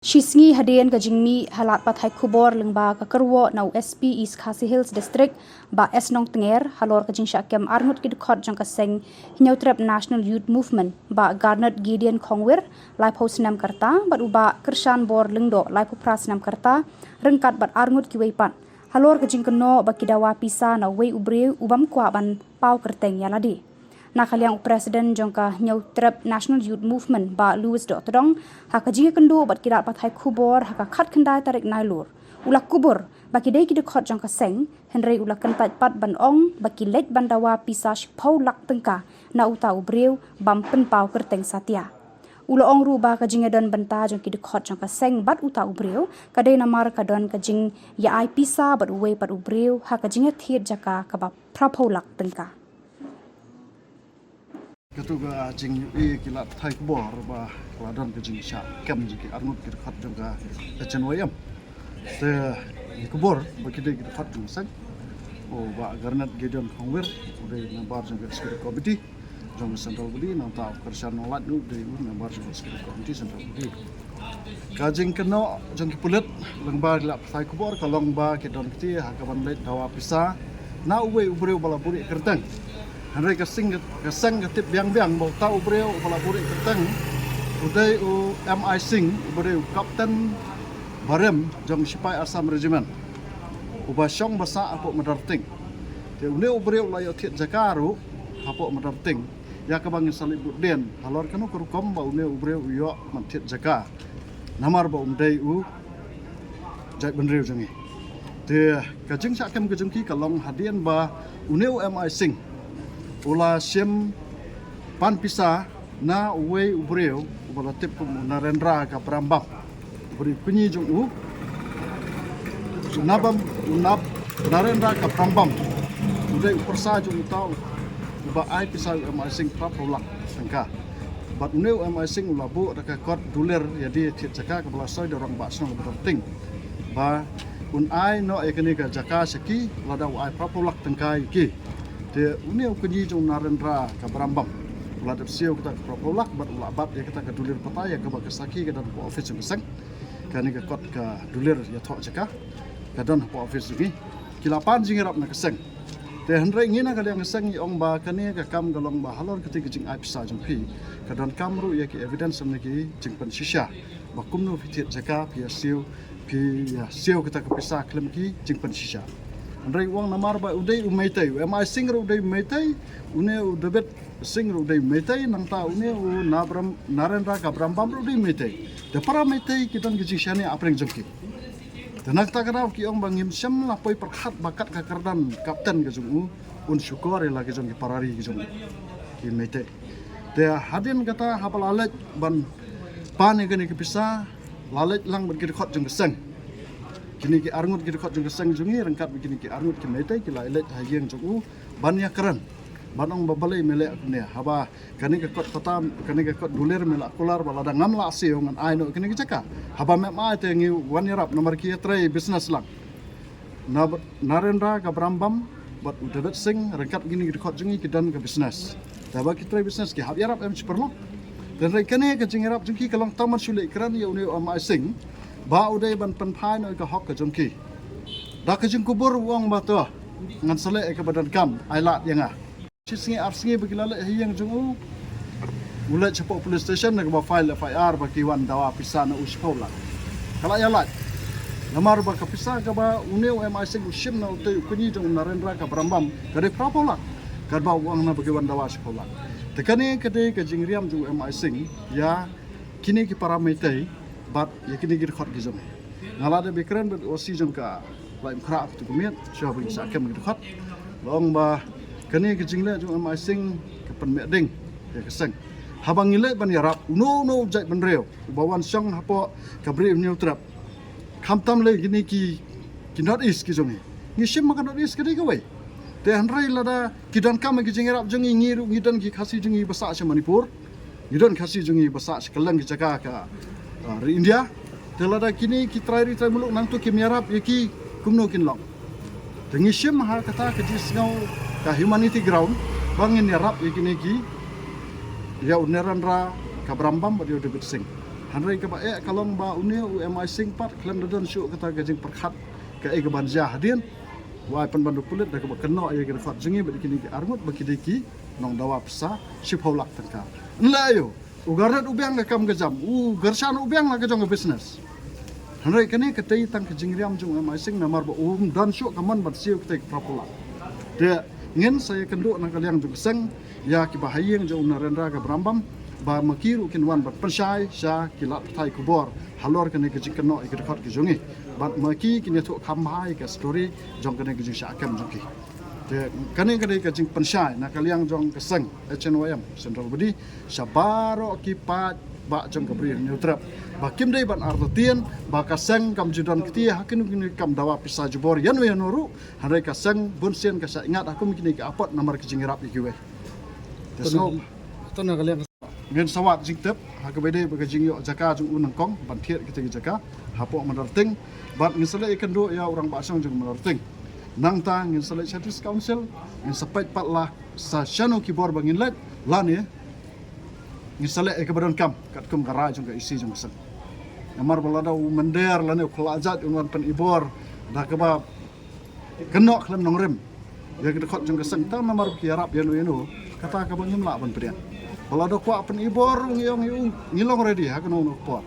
Shisngi hadian ka jingmi halat pathai khubor lengba ka kerwo na USP East Khasi Hills District ba Esnong Tenger halor ka jing syakem arngut ki khot jang ka seng hinyautrep National Youth Movement ba Garnet Gideon Khongwir lai pos nam karta ba uba kershan bor lengdo lai pras nam karta rengkat bat arngut ki weipan halor ka jing keno ba kidawa pisa na wei ubre ubam kwa ban pau kerteng yaladi Nakaliang Presiden jongka nyautrep National Youth Movement ba Louis Dotodong haka jika kendo bat kirat pathai kubor haka khat kendai tarik nailur ulak kubur baki dei kide khot jongka seng henry ulak kentat pat ban ong baki lek bandawa pisa shpau lak tengka na uta ubreu bam pen pau kerteng satia Ula ong ruba ka jing don benta jong kide khot jongka seng bat uta ubreu kadai namar ka don ka jing ya ai pisa bat uwe pat ubreu haka jinga thiet jaka ka ba prapau lak tengka Ketua jing ui kilat thai kubor ba keladon ke jing syak kem jiki arngut kita khat jongka echen wayam te kubor ba kita khat jong sang o ba Garnet Gideon Khongwir udah nambar jongka security committee jong central budi nang ta kersan nolat nu de nambar jongka security committee central budi kajing keno jong pulet lengba kilat thai kubor kalong ba kedon kiti hakaban let dawa pisa na uwe ubre bala buri kerteng Henry kesing ketip biang-biang bau tahu beliau kepala burik kerteng udai u MI Sing udai u Kapten Barem jong Sipai Assam Regiment ubah syong basa apok medarting te une beliau layo thiet jakaru apok medarting ya kabangin salib den halor kanu kerukom ba une beliau yo man thiet jaka namar ba dai u jai benreu jangi te kajing sakam kajing ki kalong hadian ba une MI Sing Ula sim pan pisa na uwe ubreu ubala tip Narendra ka Prambam beri penyi jung u nabam unab Narendra ka Prambam udai persa jung tau uba ai pisa masing prapolak sangka bat uneu masing ulabu ada kot duler jadi tiat jaka kepala soy dorang bakso penting ba un ai no ekani ka jaka seki lada ai prapolak tengkai ki te uneu kunyi jong Narendra ka Brambam uladap siu kita ke propolak bat ulabat ya kita ke dulir pataya ke bakasaki ke dan po office besang kani ke kot ke dulir ya thok jaka ke dan po office ni kilapan jingirap na keseng te henre ngina ka yang keseng ong ba kani ke kam galong ba halor ketika jing apisa jong pi ke dan kamru ya ki evidence ni ki jing pen shisha ba kumnu fitit jaka pi siu kita ke pisa klem ki jing pen shisha Andai uang namar ba udai umaitai, MI Sing udai umaitai, une udabet Sing udai umaitai, nang ta une nabram Narendra ka Brambam udai umaitai. De para umaitai kita ngijing shani apreng jengki. Tenak ta kana ki ong bangim syam la poi perkhat bakat ka kardan kapten ke jungu un syukur la ke jengki parari ke jungu. Ki umaitai. De hadin kata hapal alet ban pan ke ni kepisa lalet lang ban ki khot jeng keseng. Kini ki arngut ki khot jong keseng jungi rengkat begini ki arngut ki metai ki la elet hayeng jongu bannya keren banong babalai melek ne haba kani ke kot kota kani ke kot duler melak kular balada ngam la siu ngan ai no kini ki caka haba me ma te ngi wan yarap nomor ki trai business lang Narendra ka Brambam bat udabat sing rengkat begini ki khot jungi ki dan ke business haba ki trai business ki hab yarap em superlo dan kani ke jingirap jungi kalong taman sule kran ya uni am sing ba udai ban penpai no ka hok ka jongki da ka jing kubur wong ba to ngan sele ka badan kam ai lat yang ah singi arsingi bagilale hiyang jungu ulat cepo police station na ba file FIR ba kiwan dawa pisana uspola kala ya lat namar ba ka pisa ka ba uneu MI Sing ushim na utai kunyi jong Narendra ka Brambam ka de prapola ka ba wang na bagiwan dawa uspola tekani ka de ka jing riam ju MI Sing ya kini ki paramaitai bat yakini gir khot gizom ngala de bekren bet osi jong ka laim khrap tu kumiat sha bi sa kem gir khot long ba kani ke jingle jong MI Sing ke pen meding ya keseng habang ngile ban yarap no jai ban reu bawan syang hapo kabri new trap khamtam le gini ki not is ki jong ni shim ma not is ke de gawai te hanrai lada kidan kam ki jingrap jong ngiru ngidan ki khasi jong basa se Manipur ngidan khasi jong basa se kelang ki jaga ka India telada kini kita try muluk nang tu kimiarap yaki kumno kinlong tengisim ha kata ke jisngau ka humanity ground bangin yarap yakini ki ya Narendra ka Brambam dia debit sing Hanrei ka ba kalong ba uniu MI sing pat klem dadan syuk kata gajing perkhat ka ke banjah hadin wai pan bandu kulit da ka ba keno ya ke fat jengi ba dikini armut ba kidiki nong dawa psa shipholak tangka nlayo ugarat ubiang ka kam gajam garsan ubiang la ka jong business hanrei kani ka tei tang ka jingriam jong MI sing namar ba dan syuk ka man ba siu ka tei prapola de ngin saya kenduk nang kaliang jong seng ya ki bahayeng jong Narendra ka Brambam ba makiru kinwan ba pensai sha kilat thai kubor halor kene ke jikno ik record ke jongi bat maki kini thu khamai ke story jong kene ke jisha kam jongi de kene ke jing pensai na kaliang jong keseng HNYM Central Budi sabaro ki pat ba jong ke bri neutrap ba kim dei ban arto tien ba kaseng kam judan kti hakin kini kam dawa pisa jubor yan we noru hare kaseng bunsian ka sa ingat aku kini ke apot nomor ke jingirap ikiwe desno Tana kalian ngin sawat jing tep ha ka bede ba jing yo jaka jung unang kong ban thiet kita jaka hapo manarting bat ngin sale ikan do ya orang basang jung manarting nang ta ngin sale Cities Council ngin sapait patlah sa shano kibor bangin let lan ya ngin sale e ka badan kam kat kum garaj jung ka isi jung sang amar balada mender lan khlajat unwan pen ibor da ka ba kenok klem nong rem ya ka khot jung ka sang ta namar kiarap ya no kata ka bangim la ban prian kalau ada kuat pen ibor ngilong ready ha kena pot